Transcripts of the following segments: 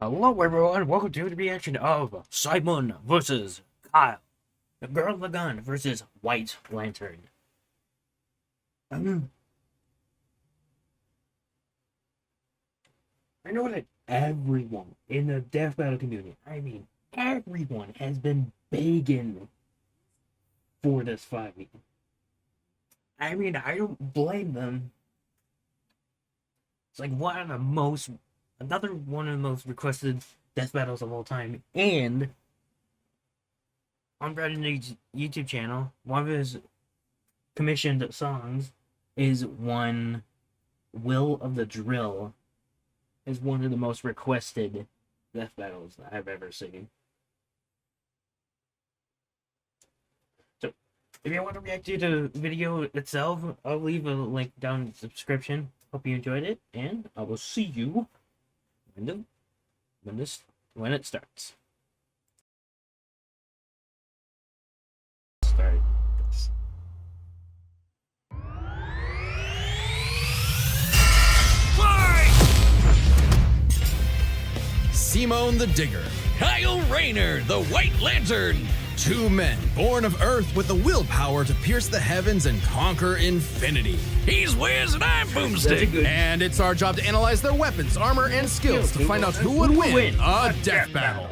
Hello everyone, welcome to the reaction of Simon versus Kyle. Gurren Lagann versus White Lantern. I know that everyone in the death battle community, everyone has been begging for this fight. I don't blame them. It's like another one of the most requested death battles of all time, and on Brad's YouTube channel, one of his commissioned songs is one Will of the Drill, is one of the most requested death battles that I've ever seen. So, if you want to react to the video itself, I'll leave a link down in the description. Hope you enjoyed it, and I will see you when it starts. Start this. Simon the Digger, Kyle Rayner, the White Lantern. two men born of Earth with the willpower to pierce the heavens and conquer infinity. He's Wiz and I'm Boomstick. And it's our job to analyze their weapons, armor, and skills to find out who would win a death battle.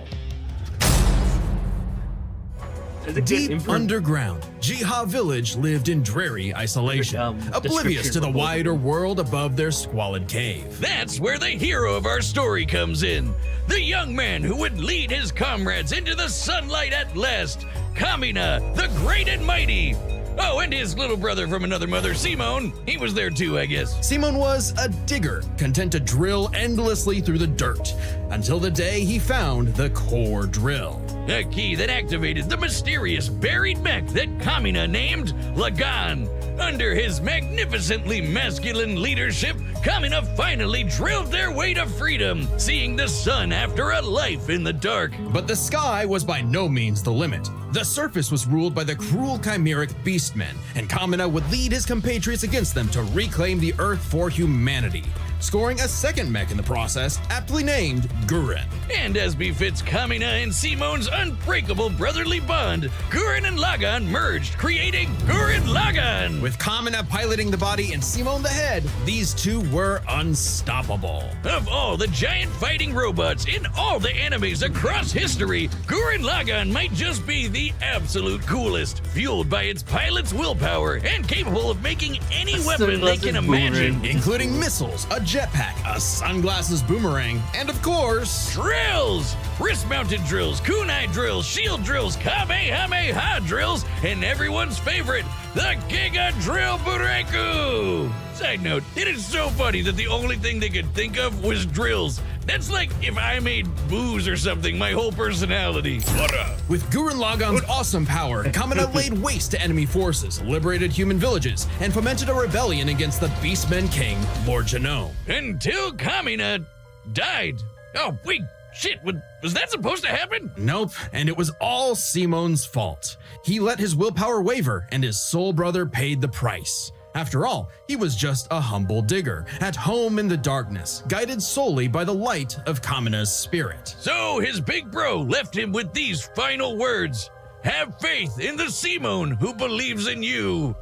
Deep underground, Jiha Village lived in dreary isolation, oblivious to the wider world above their squalid cave. That's where the hero of our story comes in. The young man who would lead his comrades into the sunlight at last. Kamina, the great and mighty. Oh, and his little brother from another mother, Simon. He was there too, I guess. Simon was a digger, content to drill endlessly through the dirt, until the day he found the core drill. A key that activated the mysterious buried mech that Kamina named Lagann. Under his magnificently masculine leadership, Kamina finally drilled their way to freedom, seeing the sun after a life in the dark. But the sky was by no means the limit. The surface was ruled by the cruel chimeric beastmen, and Kamina would lead his compatriots against them to reclaim the Earth for humanity, scoring a second mech in the process, aptly named Gurren. And as befits Kamina and Simon's unbreakable brotherly bond, Gurren and Lagann merged, creating Gurren Lagann. With Kamina piloting the body and Simon the head, these two were unstoppable. Of all the giant fighting robots in all the animes across history, Gurren Lagann might just be the absolute coolest, fueled by its pilot's willpower and capable of making any weapon they can imagine. Including missiles, a jetpack, a sunglasses boomerang, and of course, drills! Wrist-mounted drills, kunai drills, shield drills, kamehameha drills, and everyone's favorite, the Giga Drill Bureku! Side note, it is so funny that the only thing they could think of was drills. That's like if I made booze or something my whole personality. What up? With Gurren Lagann's awesome power, Kamina laid waste to enemy forces, liberated human villages, and fomented a rebellion against the Beastmen King, Lord Genome. Until Kamina died. Oh, wait, shit, was that supposed to happen? Nope, and it was all Simon's fault. He let his willpower waver, and his soul brother paid the price. After all, he was just a humble digger, at home in the darkness, guided solely by the light of Kamina's spirit. So his big bro left him with these final words. Have faith in the Simon who believes in you.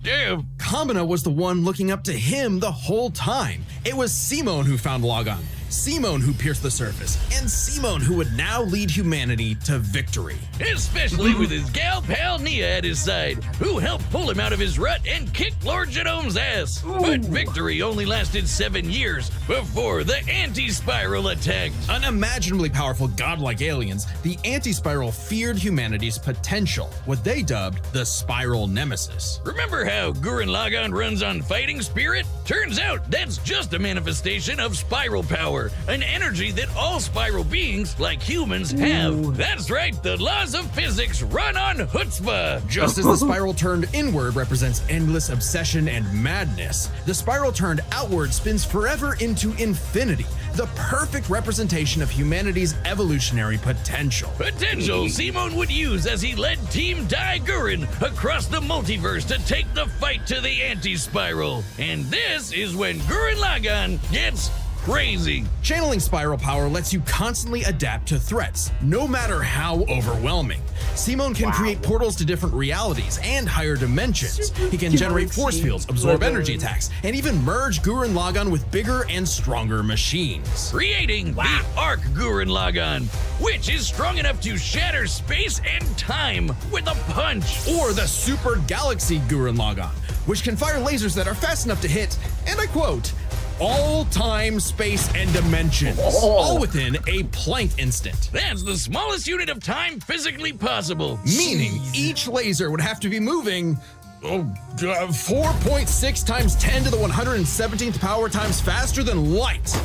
Damn. Kamina was the one looking up to him the whole time. It was Simon who found Lagann, Simon who pierced the surface, and Simon who would now lead humanity to victory. Especially with his gal pal Nia at his side, who helped pull him out of his rut and kick Lord Genome's ass. But victory only lasted 7 years before the anti-spiral attacked. Unimaginably powerful godlike aliens, the anti-spiral feared humanity's potential, what they dubbed the Spiral Nemesis. Remember how Gurren Lagann runs on fighting spirit? Turns out that's just a manifestation of spiral power, an energy that all spiral beings, like humans, have. That's right, the laws of physics run on chutzpah. Just as the spiral turned inward represents endless obsession and madness, the spiral turned outward spins forever into infinity, the perfect representation of humanity's evolutionary potential. Potential Simon would use as he led Team Dai Gurren across the multiverse to take the fight to the anti-spiral. And this is when Gurren Lagann gets crazy. Channeling spiral power lets you constantly adapt to threats, no matter how overwhelming. Simon can create portals to different realities and higher dimensions. He can generate force fields, absorb energy attacks, and even merge Gurren Lagann with bigger and stronger machines. Creating the Arc Gurren Lagann, which is strong enough to shatter space and time with a punch. Or the Super Galaxy Gurren Lagann, which can fire lasers that are fast enough to hit, and I quote, all time, space, and dimensions, all within a Planck instant. That's the smallest unit of time physically possible. Meaning each laser would have to be moving 4.6 times 10 to the 117th power times faster than light.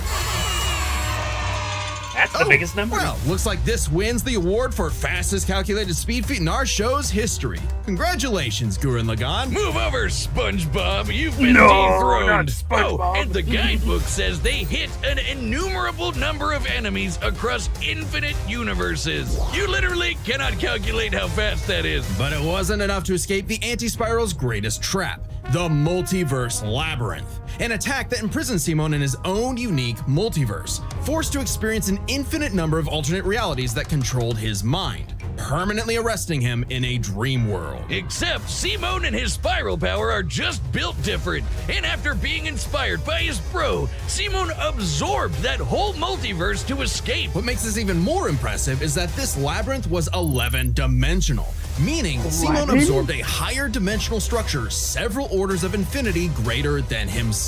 That's the biggest number. Well, looks like this wins the award for fastest calculated speed feat in our show's history. Congratulations, Gurren Lagann. Move over, SpongeBob. You've been No, dethroned. not SpongeBob. Oh, and the guidebook says they hit an innumerable number of enemies across infinite universes. You literally cannot calculate how fast that is. But it wasn't enough to escape the anti-spiral's greatest trap, the multiverse labyrinth. An attack that imprisons Simon in his own unique multiverse, forced to experience an infinite number of alternate realities that controlled his mind, permanently arresting him in a dream world. Except Simon and his spiral power are just built different. And after being inspired by his bro, Simon absorbed that whole multiverse to escape. What makes this even more impressive is that this labyrinth was 11-dimensional, meaning Simon absorbed a higher dimensional structure several orders of infinity greater than himself.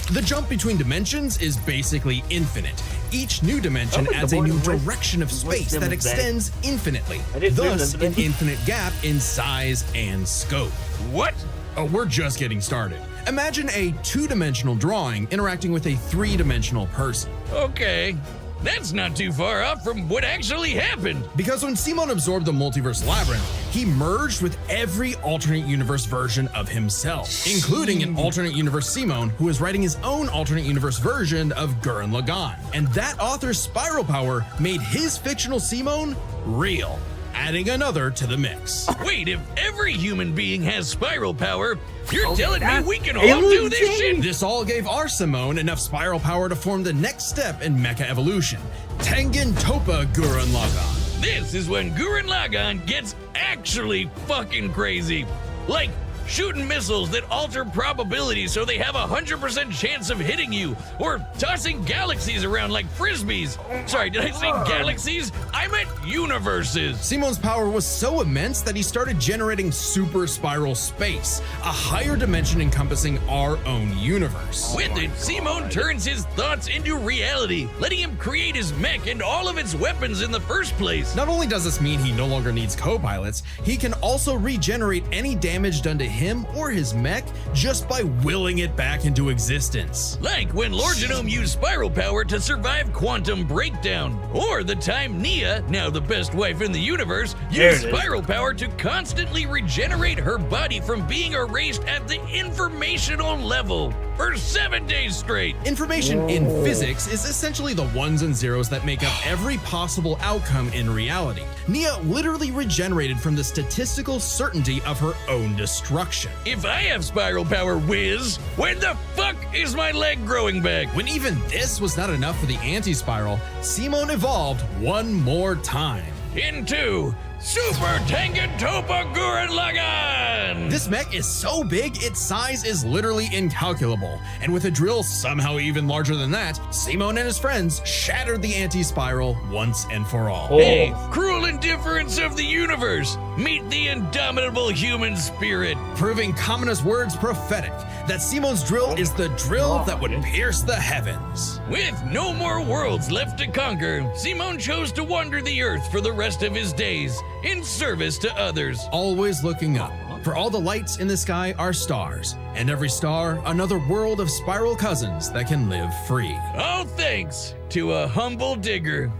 The jump between dimensions is basically infinite. Each new dimension adds a new direction of space that extends infinitely, thus an infinite gap in size and scope. What? Oh, we're just getting started. Imagine a two-dimensional drawing interacting with a three-dimensional person. Okay. That's not too far off from what actually happened. Because when Simon absorbed the multiverse labyrinth, he merged with every alternate universe version of himself, including an alternate universe Simon who is writing his own alternate universe version of Gurren Lagann. And that author's spiral power made his fictional Simon real, adding another to the mix. Wait, if every human being has spiral power, you're telling me that's we can all do this insane. shit? This all gave our Simone enough spiral power to form the next step in mecha evolution, Tengen Toppa Gurren Lagann. This is when Gurren Lagann gets actually fucking crazy. Like shooting missiles that alter probabilities so they have a 100% chance of hitting you, or tossing galaxies around like frisbees. Sorry, did I say galaxies? I meant universes. Simon's power was so immense that he started generating super spiral space, a higher dimension encompassing our own universe. With it, Simon turns his thoughts into reality, letting him create his mech and all of its weapons in the first place. Not only does this mean he no longer needs co-pilots, he can also regenerate any damage done to him or his mech just by willing it back into existence. Like when Lord Genome used spiral power to survive quantum breakdown, or the time Nia, now the best wife in the universe, used spiral power to constantly regenerate her body from being erased at the informational level for 7 days straight. Information in physics is essentially the ones and zeros that make up every possible outcome in reality. Nia literally regenerated from the statistical certainty of her own destruction. If I have spiral power, Wiz, when the fuck is my leg growing back? When even this was not enough for the anti-spiral, Simon evolved one more time. Into Super Tengen Toppa Gurren Lagann! This mech is so big, its size is literally incalculable. And with a drill somehow even larger than that, Simon and his friends shattered the anti-spiral once and for all. Hey, cruel indifference of the universe! Meet the indomitable human spirit! Proving Kamina's words prophetic, that Simon's drill is the drill that would pierce the heavens. With no more worlds left to conquer, Simon chose to wander the earth for the rest of his days, in service to others. Always looking up, for all the lights in the sky are stars, and every star another world of spiral cousins that can live free. All thanks to a humble digger.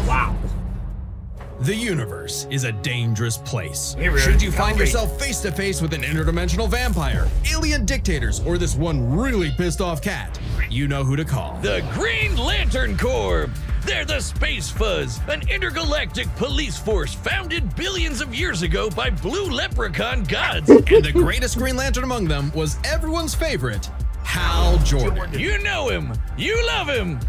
Wow. The universe is a dangerous place. Hey, Rick, Should you find tell me. yourself face to face with an interdimensional vampire, alien dictators, or this one really pissed off cat, you know who to call. The Green Lantern Corps! They're the Space Fuzz, an intergalactic police force founded billions of years ago by blue leprechaun gods. And the greatest Green Lantern among them was everyone's favorite, Hal Jordan. You know him. You love him.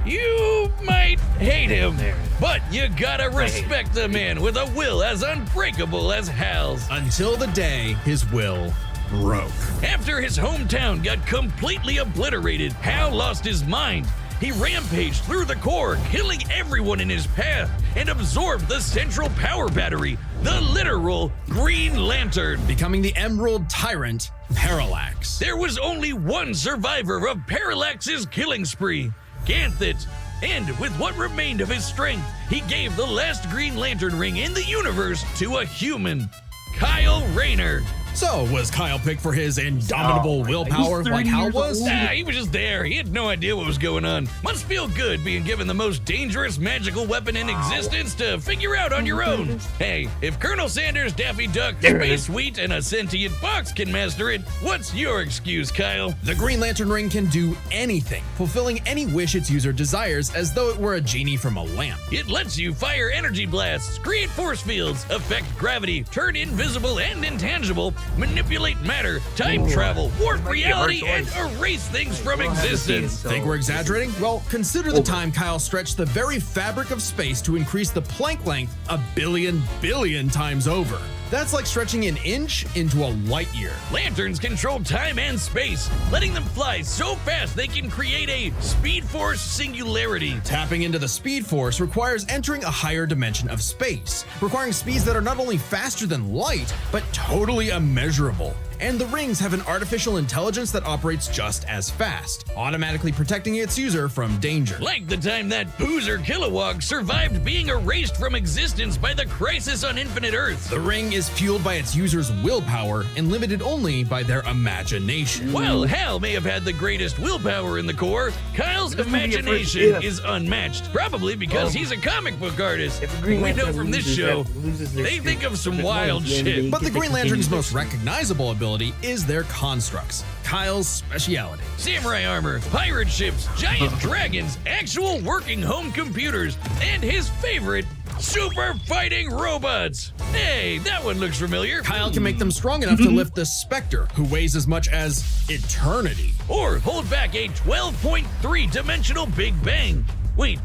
You might hate him. But you gotta respect the man with a will as unbreakable as Hal's. Until the day his will broke. After his hometown got completely obliterated, Hal lost his mind. He rampaged through the core, killing everyone in his path, and absorbed the central power battery, the literal Green Lantern. Becoming the Emerald Tyrant, Parallax. There was only one survivor of Parallax's killing spree, Ganthet. And with what remained of his strength, he gave the last Green Lantern ring in the universe to a human, Kyle Rayner. So, was Kyle picked for his indomitable willpower He's like 30 Hal years was? old. He was just there. He had no idea what was going on. Must feel good being given the most dangerous magical weapon in existence to figure out on your own. Hey, if Colonel Sanders, Daffy Duck, Space Wheat, and a sentient fox can master it, what's your excuse, Kyle? The Green Lantern ring can do anything, fulfilling any wish its user desires as though it were a genie from a lamp. It lets you fire energy blasts, create force fields, affect gravity, turn invisible and intangible, manipulate matter, time travel, warp reality, and erase things from existence. Think we're exaggerating? Well, consider the time Kyle stretched the very fabric of space to increase the Planck length a billion times over. That's like stretching an inch into a light year. Lanterns control time and space, letting them fly so fast they can create a Speed Force singularity. Tapping into the Speed Force requires entering a higher dimension of space, requiring speeds that are not only faster than light, but totally immeasurable. And the rings have an artificial intelligence that operates just as fast, automatically protecting its user from danger. Like the time that Boozer Kilowog survived being erased from existence by the crisis on Infinite Earth. The ring is fueled by its user's willpower and limited only by their imagination. While Hal may have had the greatest willpower in the Corps, Kyle's imagination is unmatched, probably because he's a comic book artist. We know from this show, they think of some wild shit. But the Green Lantern's most recognizable ability is their constructs, Kyle's speciality. Samurai armor, pirate ships, giant dragons, actual working home computers, and his favorite, super fighting robots. Hey, that one looks familiar. Kyle can make them strong enough to lift the Spectre, who weighs as much as eternity. Or hold back a 12.3 dimensional Big Bang. Wait,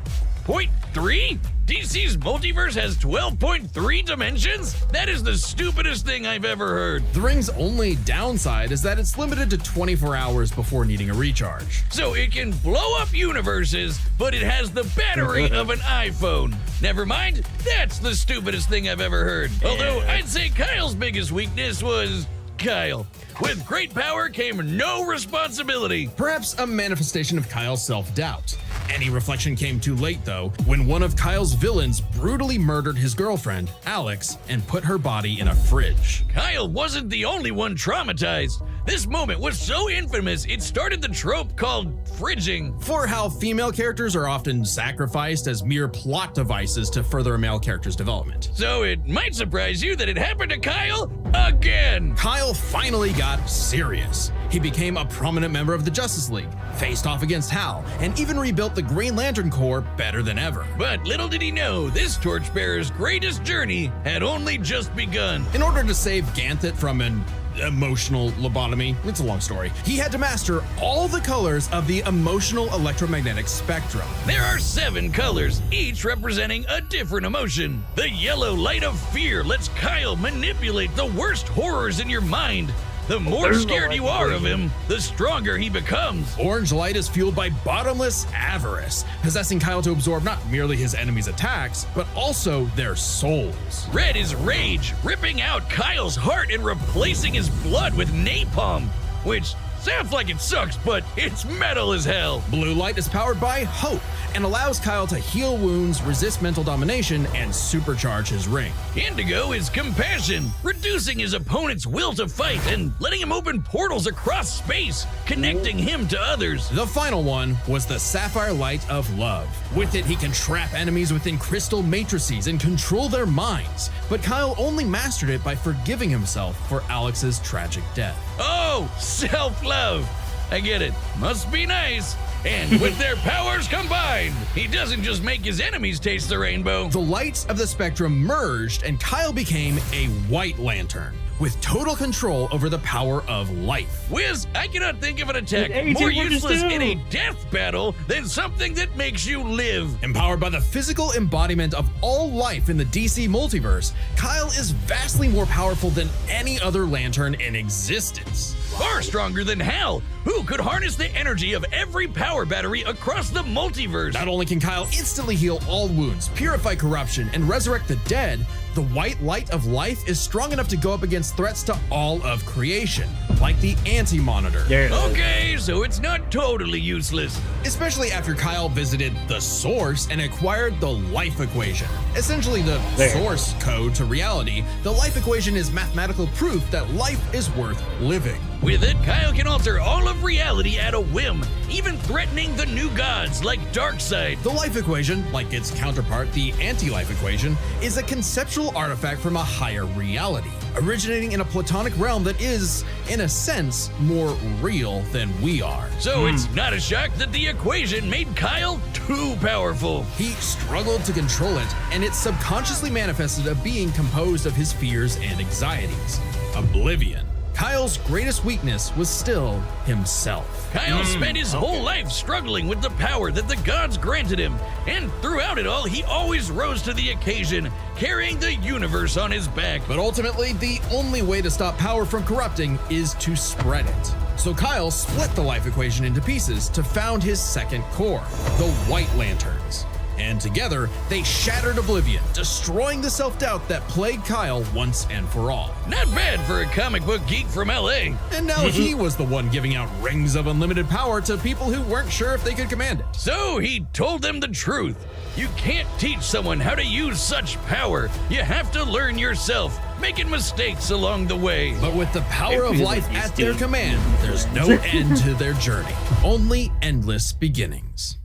0.3? DC's multiverse has 12.3 dimensions? That is the stupidest thing I've ever heard. The ring's only downside is that it's limited to 24 hours before needing a recharge. So it can blow up universes, but it has the battery of an iPhone. Never mind, that's the stupidest thing I've ever heard. Although I'd say Kyle's biggest weakness was Kyle. With great power came no responsibility. Perhaps a manifestation of Kyle's self-doubt. Any reflection came too late, though, when one of Kyle's villains brutally murdered his girlfriend, Alex, and put her body in a fridge. Kyle wasn't the only one traumatized. This moment was so infamous, it started the trope called fridging. For how female characters are often sacrificed as mere plot devices to further a male character's development. So it might surprise you that it happened to Kyle again. Kyle finally got serious. He became a prominent member of the Justice League, faced off against Hal, and even rebuilt the Green Lantern Corps better than ever. But little did he know, this torchbearer's greatest journey had only just begun. In order to save Ganthet from an emotional lobotomy, it's a long story, he had to master all the colors of the emotional electromagnetic spectrum. There are 7 colors, each representing a different emotion. The yellow light of fear lets Kyle manipulate the worst horrors in your mind. The more scared you are of him, the stronger he becomes. Orange light is fueled by bottomless avarice, possessing Kyle to absorb not merely his enemies' attacks, but also their souls. Red is rage, ripping out Kyle's heart and replacing his blood with napalm, which sounds like it sucks, but it's metal as hell. Blue light is powered by hope and allows Kyle to heal wounds, resist mental domination, and supercharge his ring. Indigo is compassion, reducing his opponent's will to fight and letting him open portals across space, connecting him to others. The final one was the sapphire light of love. With it, he can trap enemies within crystal matrices and control their minds. But Kyle only mastered it by forgiving himself for Alex's tragic death. Oh, self-love. I get it. Must be nice. And with their powers combined, he doesn't just make his enemies taste the rainbow. The lights of the spectrum merged and Kyle became a White Lantern with total control over the power of life. Wiz, I cannot think of an attack Hey, more dude, what useless is in this? a death battle than something that makes you live. Empowered by the physical embodiment of all life in the DC multiverse, Kyle is vastly more powerful than any other Lantern in existence. Far stronger than Hal, who could harness the energy of every power battery across the multiverse. Not only can Kyle instantly heal all wounds, purify corruption, and resurrect the dead, the white light of life is strong enough to go up against threats to all of creation, like the Anti-Monitor. There it is. Okay, so it's not totally useless. Especially after Kyle visited the Source and acquired the life equation. Essentially the source code to reality, the life equation is mathematical proof that life is worth living. With it, Kyle can alter all of reality at a whim, even threatening the new gods like Darkseid. The life equation, like its counterpart, the anti-life equation, is a conceptual artifact from a higher reality, originating in a platonic realm that is, in a sense, more real than we are. So it's not a shock that the equation made Kyle too powerful. He struggled to control it, and it subconsciously manifested a being composed of his fears and anxieties. Oblivion. Kyle's greatest weakness was still himself. Kyle spent his whole life struggling with the power that the gods granted him, and throughout it all, he always rose to the occasion, carrying the universe on his back. But ultimately, the only way to stop power from corrupting is to spread it. So Kyle split the life equation into pieces to found his second core, the White Lanterns. And together, they shattered Oblivion, destroying the self-doubt that plagued Kyle once and for all. Not bad for a comic book geek from LA. And now he was the one giving out rings of unlimited power to people who weren't sure if they could command it. So he told them the truth. You can't teach someone how to use such power. You have to learn yourself, making mistakes along the way. But with the power of feels life like he's at their doing- command, there's no end to their journey, only endless beginnings.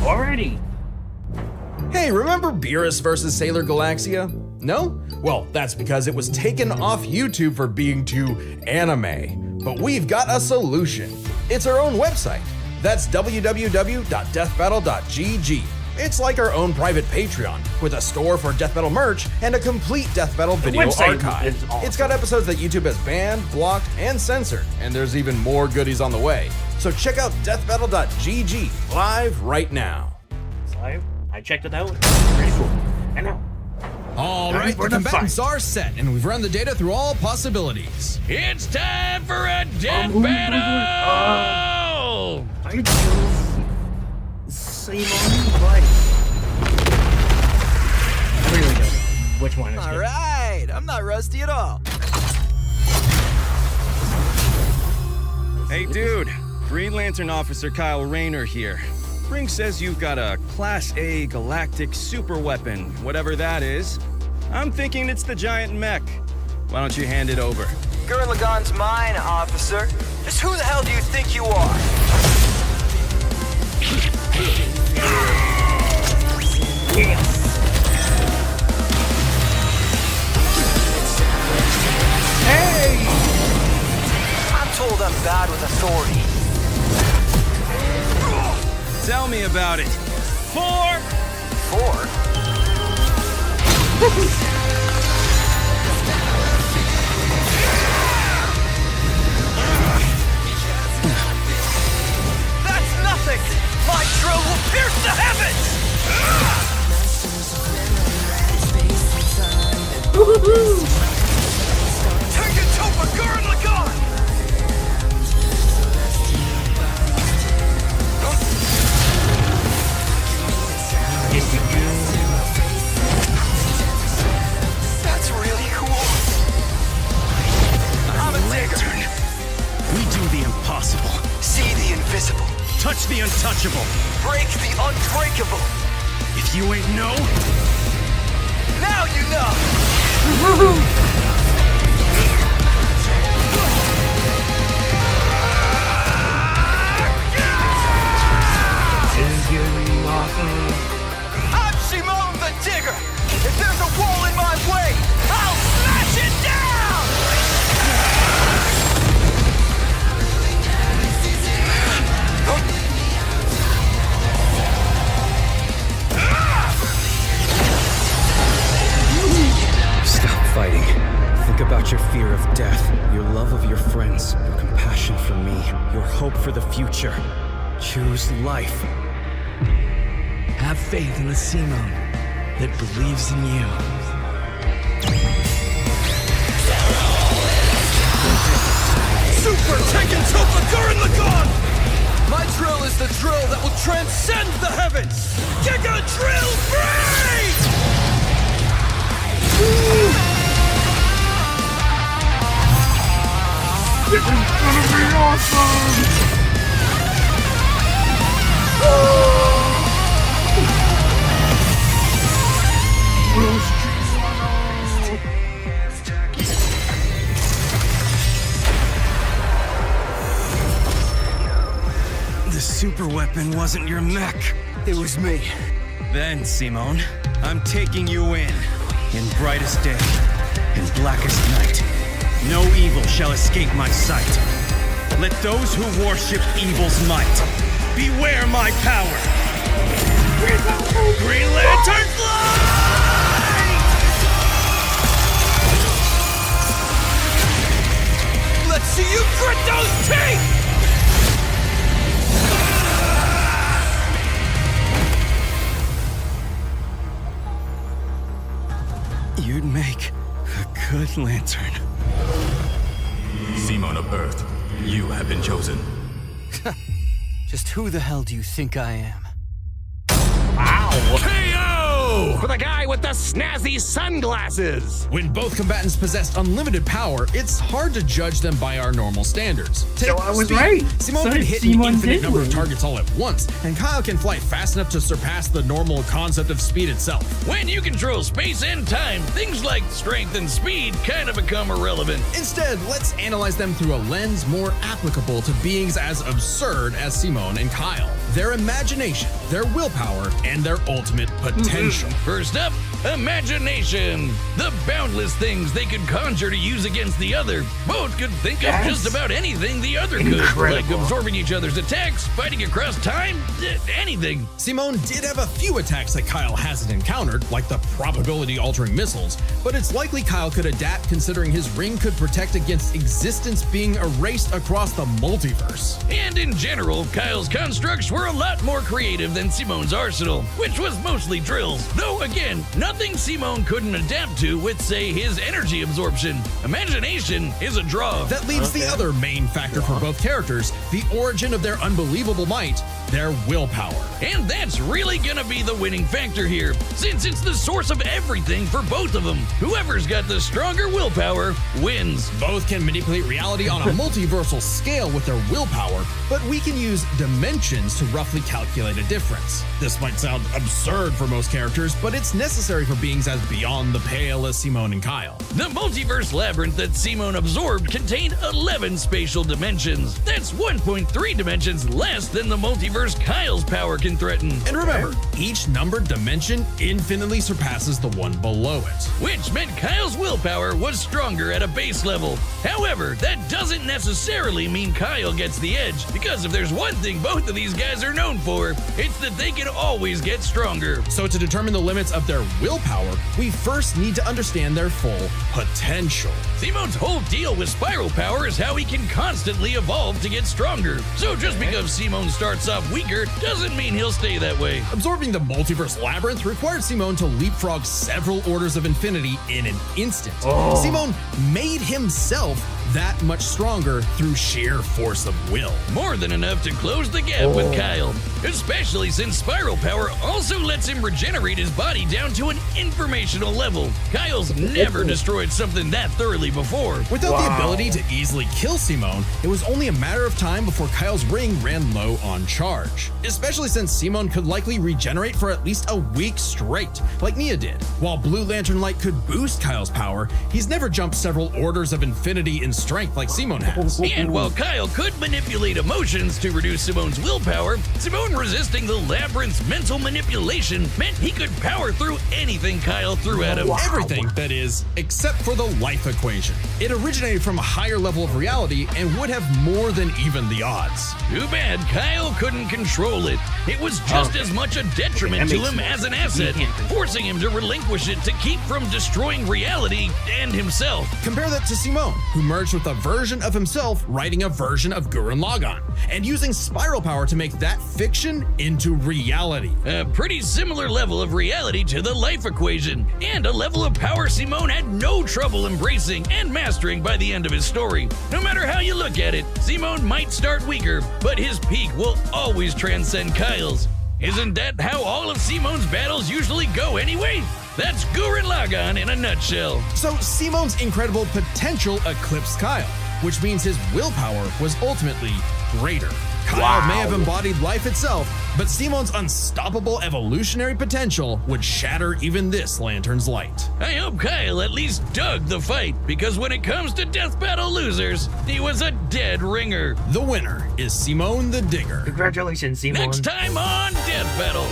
Already. Hey, remember Beerus vs. Sailor Galaxia? No? Well, that's because it was taken off YouTube for being too anime. But we've got a solution. It's our own website. That's www.deathbattle.gg. It's like our own private Patreon, with a store for Death Battle merch and a complete Death Battle video website archive. is awesome. It's got episodes that YouTube has banned, blocked, and censored, and there's even more goodies on the way. So check out deathbattle.gg live right now. I checked it out. Pretty cool. I know. All Time right, for the the combatants are set, and we've run the data through all possibilities. It's time for a death who- battle! I chose Simon, but I really don't know which one is All good. right, I'm not rusty at all. Hey dude, Green Lantern Officer Kyle Rayner here. Ring says you've got a Class A galactic super weapon, whatever that is. I'm thinking it's the giant mech. Why don't you hand it over? Gurren Lagann's mine, officer. Just who the hell do you think you are? I'm told I'm bad with authority. Tell me about it. Four! That's nothing! My drill will pierce the heavens! Take it to Gurren Lagann! That's really cool. I'm a digger. We do the impossible, See the invisible. touch the untouchable. Break the unbreakable. If you ain't know, Now you know. I'm Simone the Digger. If there's a wall in my way, I'll smash it down! hope for the future. Choose life. Have faith in the Simone that believes in you. Super Tekken Topa Gurren Lagann! My drill is the drill that will transcend the heavens! Giga Drill Break! This is gonna be awesome! The super weapon wasn't your mech. It was me. Then, Simone, I'm taking you in brightest day, in blackest night. No evil shall escape my sight. Let those who worship evil's might beware my power. Green Lantern fly! Let's see you grit those teeth! You'd make a good lantern. Simone of Earth, you have been chosen. Just who the hell do you think I am? KO! For the guy with the snazzy sunglasses! When both combatants possess unlimited power, it's hard to judge them by our normal standards. So I was right. Simone So can did hit Simone an infinite did number of win. targets all at once, and Kyle can fly fast enough to surpass the normal concept of speed itself. When you control space and time, things like strength and speed kind of become irrelevant. Instead, let's analyze them through a lens more applicable to beings as absurd as Simone and Kyle. Their imagination, their willpower, and their ultimate potential. First up, imagination. The boundless things they could conjure to use against the other. Both could think of Yes. just about anything the other could. Incredible. Like absorbing each other's attacks, fighting across time, anything. Simone did have a few attacks that Kyle hasn't encountered, like the probability-altering missiles, but it's likely Kyle could adapt considering his ring could protect against existence being erased across the multiverse. And in general, Kyle's constructs were a lot more creative than Simone's arsenal, which was mostly drills. Though again, nothing Simone couldn't adapt to with, say, his energy absorption. Imagination is a draw. That leaves the other main factor for both characters, the origin of their unbelievable might, their willpower. And that's really gonna be the winning factor here, since it's the source of everything for both of them. Whoever's got the stronger willpower wins. Both can manipulate reality on a multiversal scale with their willpower, but we can use dimensions to roughly calculate a difference. This might sound absurd for most characters, but it's necessary for beings as beyond the pale as Simone and Kyle. The multiverse labyrinth that Simone absorbed contained 11 spatial dimensions. That's 1.3 dimensions less than the multiverse Kyle's power can threaten. And remember, each numbered dimension infinitely surpasses the one below it. Which meant Kyle's willpower was stronger at a base level. However, that doesn't necessarily mean Kyle gets the edge, because if there's one thing both of these guys are known for, it's that they can always get stronger. So to determine the limits of their willpower, we first need to understand their full potential. Simone's whole deal with spiral power is how he can constantly evolve to get stronger. So just because Simone starts off weaker doesn't mean he'll stay that way. Absorbing the multiverse labyrinth required Simone to leapfrog several orders of infinity in an instant. Simone made himself that much stronger through sheer force of will. More than enough to close the gap with Kyle, especially since spiral power also lets him regenerate his body down to an informational level. Kyle's never destroyed something that thoroughly before. Without the ability to easily kill Simone, it was only a matter of time before Kyle's ring ran low on charge. Especially since Simone could likely regenerate for at least a week straight, like Nia did. While Blue Lantern Light could boost Kyle's power, he's never jumped several orders of infinity in strength like Simone has. And while Kyle could manipulate emotions to reduce Simone's willpower, Simone resisting the labyrinth's mental manipulation meant he could power through anything Kyle threw at him. Everything, that is, except for the life equation. It originated from a higher level of reality and would have more than even the odds. Too bad Kyle couldn't control it. It was just as much a detriment to him as an asset, forcing him to relinquish it to keep from destroying reality and himself. Compare that to Simone, who merged starts with a version of himself writing a version of Gurren Lagann, and using spiral power to make that fiction into reality. A pretty similar level of reality to the life equation, and a level of power Simone had no trouble embracing and mastering by the end of his story. No matter how you look at it, Simone might start weaker, but his peak will always transcend Kyle's. Isn't that how all of Simone's battles usually go anyway? That's Gurren Lagann in a nutshell. So Simone's incredible potential eclipsed Kyle, which means his willpower was ultimately greater. Kyle may have embodied life itself, but Simone's unstoppable evolutionary potential would shatter even this lantern's light. I hope Kyle at least dug the fight, because when it comes to death battle losers, he was a dead ringer. The winner is Simone the Digger. Congratulations, Simone. Next time on Death Battle.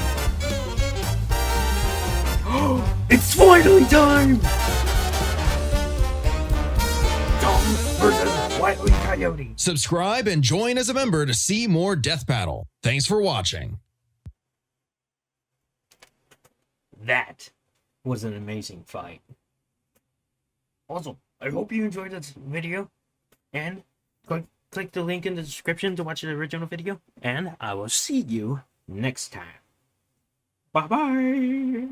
It's finally time! Tom versus Wile E. Coyote. Subscribe and join as a member to see more Death Battle. Thanks for watching. That was an amazing fight. Also, I hope you enjoyed this video, and click the link in the description to watch the original video, and I will see you next time. Bye-bye!